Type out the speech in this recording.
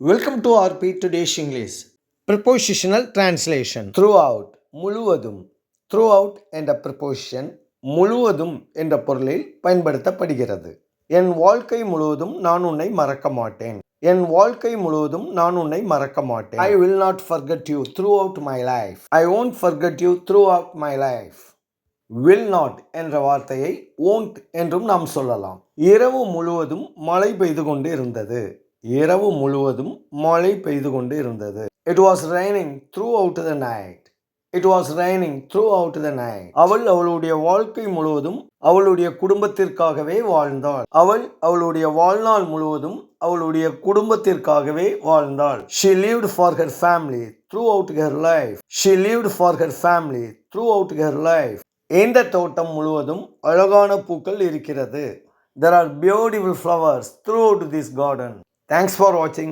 Welcome to RP Today's English. Prepositional translation. Throughout, முழுவதும். Throughout என்ற preposition முழுவதும் என்ற பொருளில் பயன்படுத்தப்படுகிறது. என் வாழ்க்கை முழுவதும் நான் உன்னை மறக்க மாட்டேன். என் வாழ்க்கை முழுவதும் நான் உன்னை மறக்க மாட்டேன். I will not forget you throughout my life. I won't forget you throughout my life. will not என்ற வார்த்தையை won't என்றும் நாம் சொல்லலாம். இரவு முழுவதும் மழை பெய்து கொண்டு இருந்தது. இரவு முழுவதும் மழை பெய்து கொண்டு இருந்தது. It was raining throughout the night. It was raining throughout the night. அவள் அவளுடைய வாழ்க்கை முழுவதும் அவளுடைய குடும்பத்திற்காகவே வாழ்ந்தாள். அவள் அவளுடைய வாழ்நாள் முழுவதும் அவளுடைய குடும்பத்திற்காகவே வாழ்ந்தாள். She lived for her family throughout her life. She lived for her family throughout her life. இந்த தோட்டம் முழுவதும் அழகான பூக்கள் இருக்கிறது. There are beautiful flowers throughout this garden. Thanks for watching.